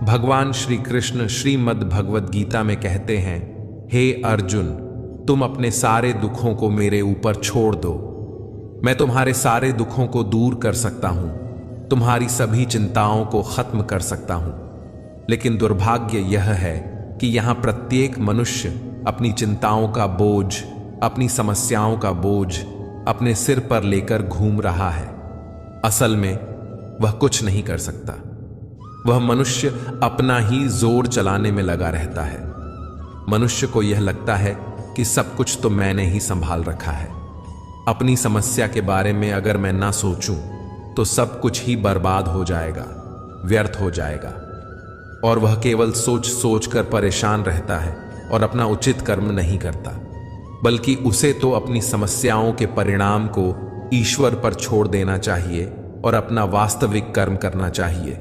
भगवान श्री कृष्ण श्रीमद् भगवद गीता में कहते हैं, हे अर्जुन, तुम अपने सारे दुखों को मेरे ऊपर छोड़ दो। मैं तुम्हारे सारे दुखों को दूर कर सकता हूं, तुम्हारी सभी चिंताओं को खत्म कर सकता हूं। लेकिन दुर्भाग्य यह है कि यहां प्रत्येक मनुष्य अपनी चिंताओं का बोझ, अपनी समस्याओं का बोझ अपने सिर पर लेकर घूम रहा है। असल में वह कुछ नहीं कर सकता। वह मनुष्य अपना ही जोर चलाने में लगा रहता है। मनुष्य को यह लगता है कि सब कुछ तो मैंने ही संभाल रखा है। अपनी समस्या के बारे में अगर मैं ना सोचूं तो सब कुछ ही बर्बाद हो जाएगा, व्यर्थ हो जाएगा। और वह केवल सोच सोच कर परेशान रहता है और अपना उचित कर्म नहीं करता, बल्कि उसे तो अपनी समस्याओं के परिणाम को ईश्वर पर छोड़ देना चाहिए और अपना वास्तविक कर्म करना चाहिए,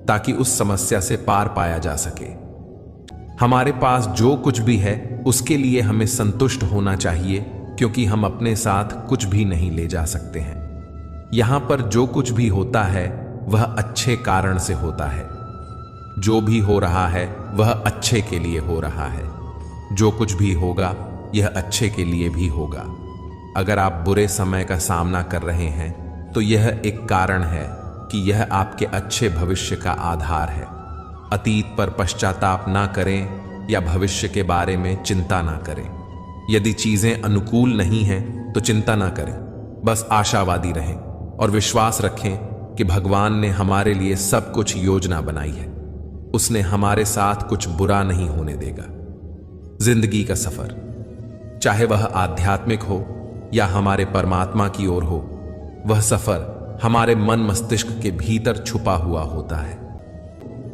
ताकि उस समस्या से पार पाया जा सके। हमारे पास जो कुछ भी है उसके लिए हमें संतुष्ट होना चाहिए, क्योंकि हम अपने साथ कुछ भी नहीं ले जा सकते हैं। यहां पर जो कुछ भी होता है वह अच्छे कारण से होता है। जो भी हो रहा है वह अच्छे के लिए हो रहा है। जो कुछ भी होगा यह अच्छे के लिए भी होगा। अगर आप बुरे समय का सामना कर रहे हैं तो यह एक कारण है कि यह आपके अच्छे भविष्य का आधार है। अतीत पर पश्चाताप ना करें या भविष्य के बारे में चिंता ना करें। यदि चीजें अनुकूल नहीं हैं तो चिंता ना करें, बस आशावादी रहें और विश्वास रखें कि भगवान ने हमारे लिए सब कुछ योजना बनाई है। उसने हमारे साथ कुछ बुरा नहीं होने देगा। जिंदगी का सफर, चाहे वह आध्यात्मिक हो या हमारे परमात्मा की ओर हो, वह सफर हमारे मन मस्तिष्क के भीतर छुपा हुआ होता है।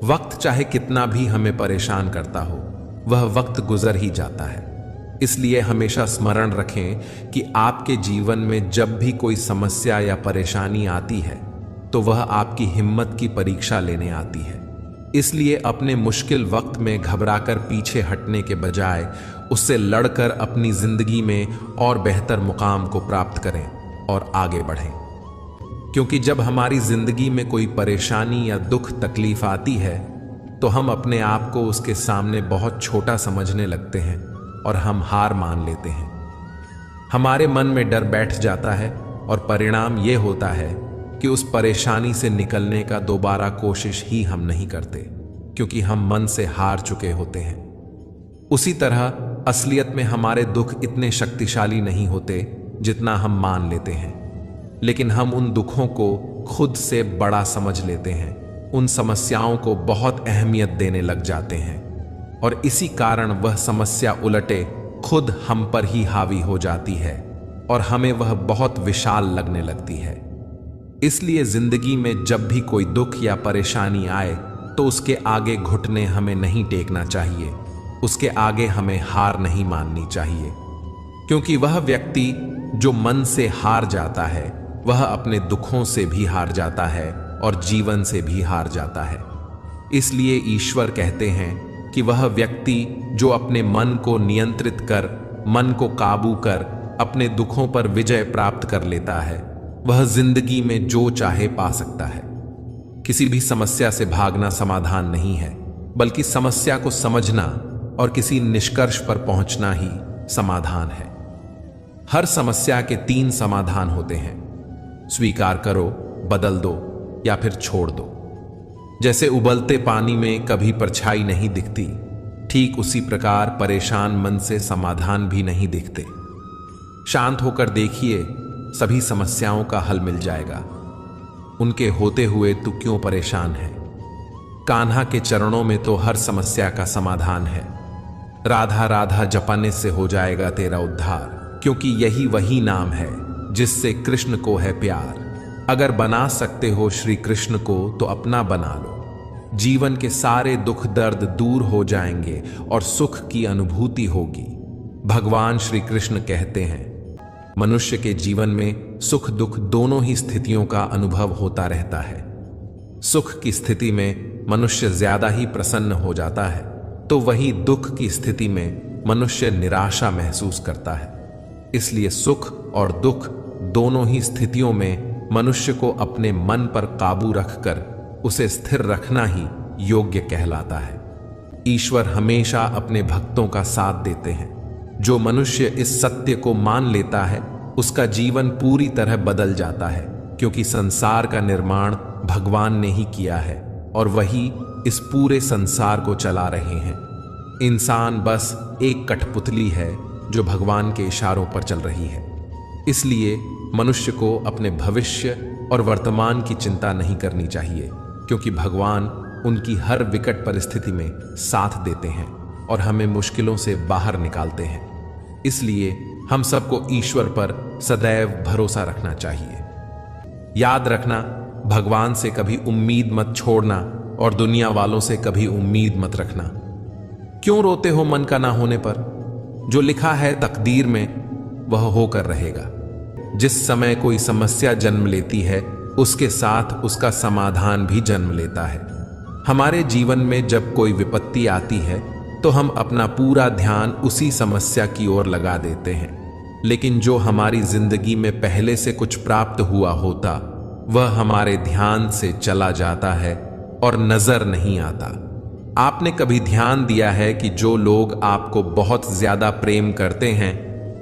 वक्त चाहे कितना भी हमें परेशान करता हो, वह वक्त गुजर ही जाता है। इसलिए हमेशा स्मरण रखें कि आपके जीवन में जब भी कोई समस्या या परेशानी आती है तो वह आपकी हिम्मत की परीक्षा लेने आती है। इसलिए अपने मुश्किल वक्त में घबराकर पीछे हटने के बजाय उससे लड़कर अपनी जिंदगी में और बेहतर मुकाम को प्राप्त करें और आगे बढ़ें। क्योंकि जब हमारी जिंदगी में कोई परेशानी या दुख तकलीफ आती है तो हम अपने आप को उसके सामने बहुत छोटा समझने लगते हैं और हम हार मान लेते हैं। हमारे मन में डर बैठ जाता है और परिणाम यह होता है कि उस परेशानी से निकलने का दोबारा कोशिश ही हम नहीं करते, क्योंकि हम मन से हार चुके होते हैं। उसी तरह असलियत में हमारे दुख इतने शक्तिशाली नहीं होते जितना हम मान लेते हैं, लेकिन हम उन दुखों को खुद से बड़ा समझ लेते हैं, उन समस्याओं को बहुत अहमियत देने लग जाते हैं और इसी कारण वह समस्या उलटे खुद हम पर ही हावी हो जाती है और हमें वह बहुत विशाल लगने लगती है। इसलिए जिंदगी में जब भी कोई दुख या परेशानी आए तो उसके आगे घुटने हमें नहीं टेकना चाहिए, उसके आगे हमें हार नहीं माननी चाहिए। क्योंकि वह व्यक्ति जो मन से हार जाता है वह अपने दुखों से भी हार जाता है और जीवन से भी हार जाता है। इसलिए ईश्वर कहते हैं कि वह व्यक्ति जो अपने मन को नियंत्रित कर, मन को काबू कर अपने दुखों पर विजय प्राप्त कर लेता है, वह जिंदगी में जो चाहे पा सकता है। किसी भी समस्या से भागना समाधान नहीं है, बल्कि समस्या को समझना और किसी निष्कर्ष पर पहुंचना ही समाधान है। हर समस्या के 3 समाधान होते हैं: स्वीकार करो, बदल दो या फिर छोड़ दो। जैसे उबलते पानी में कभी परछाई नहीं दिखती, ठीक उसी प्रकार परेशान मन से समाधान भी नहीं दिखते। शांत होकर देखिए, सभी समस्याओं का हल मिल जाएगा। उनके होते हुए तू क्यों परेशान है? कान्हा के चरणों में तो हर समस्या का समाधान है। राधा राधा जपाने से हो जाएगा तेरा उद्धार, क्योंकि यही वही नाम है जिससे कृष्ण को है प्यार। अगर बना सकते हो श्री कृष्ण को तो अपना बना लो। जीवन के सारे दुख दर्द दूर हो जाएंगे और सुख की अनुभूति होगी। भगवान श्री कृष्ण कहते हैं, मनुष्य के जीवन में सुख दुख दोनों ही स्थितियों का अनुभव होता रहता है। सुख की स्थिति में मनुष्य ज्यादा ही प्रसन्न हो जाता है, तो वही दुख की स्थिति में मनुष्य निराशा महसूस करता है। इसलिए सुख और दुख दोनों ही स्थितियों में मनुष्य को अपने मन पर काबू रखकर उसे स्थिर रखना ही योग्य कहलाता है। ईश्वर हमेशा अपने भक्तों का साथ देते हैं। जो मनुष्य इस सत्य को मान लेता है उसका जीवन पूरी तरह बदल जाता है, क्योंकि संसार का निर्माण भगवान ने ही किया है और वही इस पूरे संसार को चला रहे हैं। इंसान बस एक कठपुतली है जो भगवान के इशारों पर चल रही है। इसलिए मनुष्य को अपने भविष्य और वर्तमान की चिंता नहीं करनी चाहिए, क्योंकि भगवान उनकी हर विकट परिस्थिति में साथ देते हैं और हमें मुश्किलों से बाहर निकालते हैं। इसलिए हम सबको ईश्वर पर सदैव भरोसा रखना चाहिए। याद रखना, भगवान से कभी उम्मीद मत छोड़ना और दुनिया वालों से कभी उम्मीद मत रखना। क्यों रोते हो मन का ना होने पर? जो लिखा है तकदीर में वह होकर रहेगा। जिस समय कोई समस्या जन्म लेती है उसके साथ उसका समाधान भी जन्म लेता है। हमारे जीवन में जब कोई विपत्ति आती है तो हम अपना पूरा ध्यान उसी समस्या की ओर लगा देते हैं, लेकिन जो हमारी जिंदगी में पहले से कुछ प्राप्त हुआ होता वह हमारे ध्यान से चला जाता है और नजर नहीं आता। आपने कभी ध्यान दिया है कि जो लोग आपको बहुत ज्यादा प्रेम करते हैं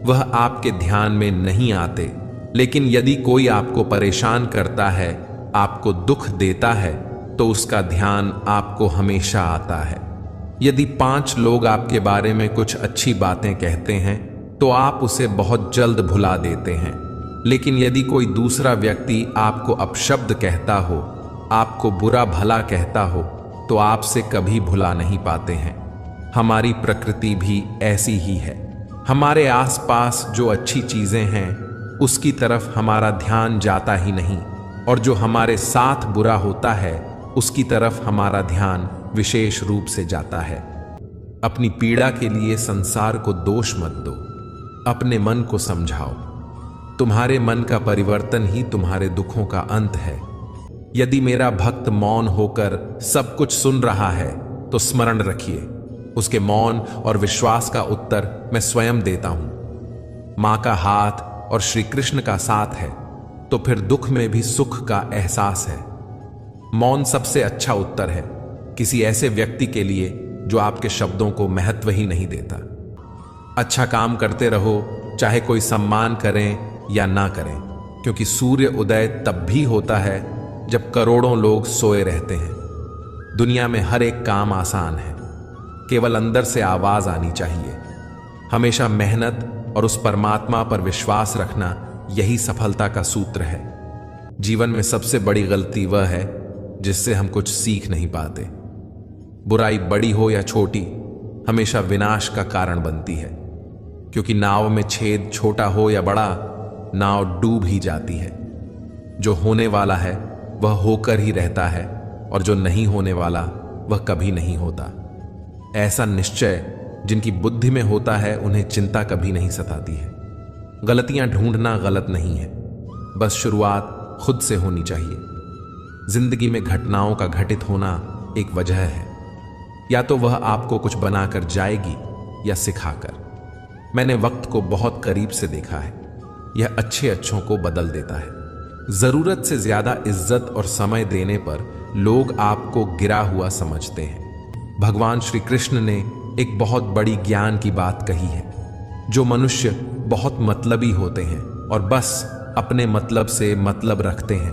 वह आपके ध्यान में नहीं आते, लेकिन यदि कोई आपको परेशान करता है, आपको दुख देता है, तो उसका ध्यान आपको हमेशा आता है। यदि 5 लोग आपके बारे में कुछ अच्छी बातें कहते हैं तो आप उसे बहुत जल्द भुला देते हैं, लेकिन यदि कोई दूसरा व्यक्ति आपको अपशब्द कहता हो, आपको बुरा भला कहता हो, तो आपसे कभी भुला नहीं पाते हैं। हमारी प्रकृति भी ऐसी ही है। हमारे आसपास जो अच्छी चीजें हैं उसकी तरफ हमारा ध्यान जाता ही नहीं, और जो हमारे साथ बुरा होता है उसकी तरफ हमारा ध्यान विशेष रूप से जाता है। अपनी पीड़ा के लिए संसार को दोष मत दो, अपने मन को समझाओ। तुम्हारे मन का परिवर्तन ही तुम्हारे दुखों का अंत है। यदि मेरा भक्त मौन होकर सब कुछ सुन रहा है तो स्मरण रखिए, उसके मौन और विश्वास का उत्तर मैं स्वयं देता हूं। मां का हाथ और श्री कृष्ण का साथ है तो फिर दुख में भी सुख का एहसास है। मौन सबसे अच्छा उत्तर है किसी ऐसे व्यक्ति के लिए जो आपके शब्दों को महत्व ही नहीं देता। अच्छा काम करते रहो, चाहे कोई सम्मान करें या ना करें, क्योंकि सूर्य उदय तब भी होता है जब करोड़ों लोग सोए रहते हैं। दुनिया में हर एक काम आसान है, केवल अंदर से आवाज आनी चाहिए। हमेशा मेहनत और उस परमात्मा पर विश्वास रखना यही सफलता का सूत्र है। जीवन में सबसे बड़ी गलती वह है जिससे हम कुछ सीख नहीं पाते। बुराई बड़ी हो या छोटी हमेशा विनाश का कारण बनती है, क्योंकि नाव में छेद छोटा हो या बड़ा, नाव डूब ही जाती है। जो होने वाला है वह होकर ही रहता है, और जो नहीं होने वाला वह कभी नहीं होता। ऐसा निश्चय जिनकी बुद्धि में होता है उन्हें चिंता कभी नहीं सताती है। गलतियां ढूंढना गलत नहीं है, बस शुरुआत खुद से होनी चाहिए। जिंदगी में घटनाओं का घटित होना एक वजह है, या तो वह आपको कुछ बनाकर जाएगी या सिखाकर। मैंने वक्त को बहुत करीब से देखा है, यह अच्छे अच्छों को बदल देता है। जरूरत से ज्यादा इज्जत और समय देने पर लोग आपको गिरा हुआ समझते हैं। भगवान श्री कृष्ण ने एक बहुत बड़ी ज्ञान की बात कही है। जो मनुष्य बहुत मतलबी होते हैं और बस अपने मतलब से मतलब रखते हैं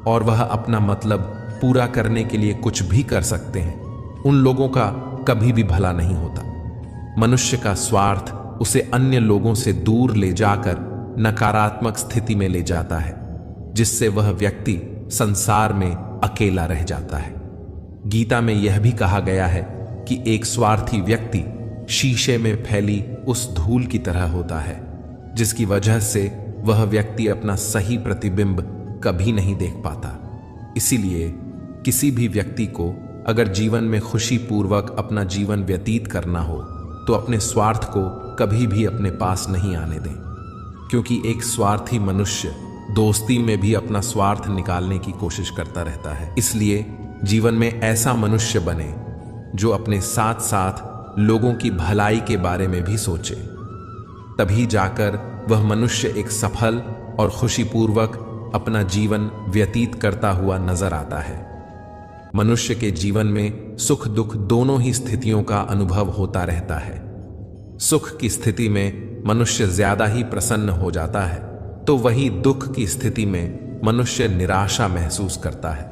और वह अपना मतलब पूरा करने के लिए कुछ भी कर सकते हैं, उन लोगों का कभी भी भला नहीं होता। मनुष्य का स्वार्थ उसे अन्य लोगों से दूर ले जाकर नकारात्मक स्थिति में ले जाता है, जिससे वह व्यक्ति संसार में अकेला रह जाता है। गीता में यह भी कहा गया है कि एक स्वार्थी व्यक्ति शीशे में फैली उस धूल की तरह होता है, जिसकी वजह से वह व्यक्ति अपना सही प्रतिबिंब कभी नहीं देख पाता। इसीलिए किसी भी व्यक्ति को अगर जीवन में खुशी पूर्वक अपना जीवन व्यतीत करना हो तो अपने स्वार्थ को कभी भी अपने पास नहीं आने दें, क्योंकि एक स्वार्थी मनुष्य दोस्ती में भी अपना स्वार्थ निकालने की कोशिश करता रहता है। इसलिए जीवन में ऐसा मनुष्य बने जो अपने साथ साथ लोगों की भलाई के बारे में भी सोचे, तभी जाकर वह मनुष्य एक सफल और खुशीपूर्वक अपना जीवन व्यतीत करता हुआ नजर आता है। मनुष्य के जीवन में सुख दुख दोनों ही स्थितियों का अनुभव होता रहता है। सुख की स्थिति में मनुष्य ज्यादा ही प्रसन्न हो जाता है, तो वही दुख की स्थिति में मनुष्य निराशा महसूस करता है।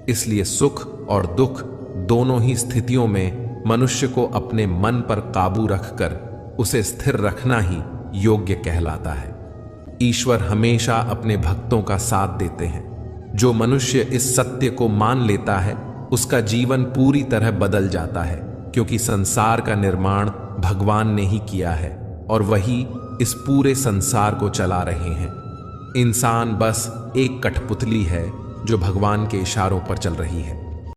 इसलिए सुख और दुख दोनों ही स्थितियों में मनुष्य को अपने मन पर काबू रखकर उसे स्थिर रखना ही योग्य कहलाता है। ईश्वर हमेशा अपने भक्तों का साथ देते हैं। जो मनुष्य इस सत्य को मान लेता है उसका जीवन पूरी तरह बदल जाता है, क्योंकि संसार का निर्माण भगवान ने ही किया है और वही इस पूरे संसार को चला रहे हैं। इंसान बस एक कठपुतली है जो भगवान के इशारों पर चल रही है।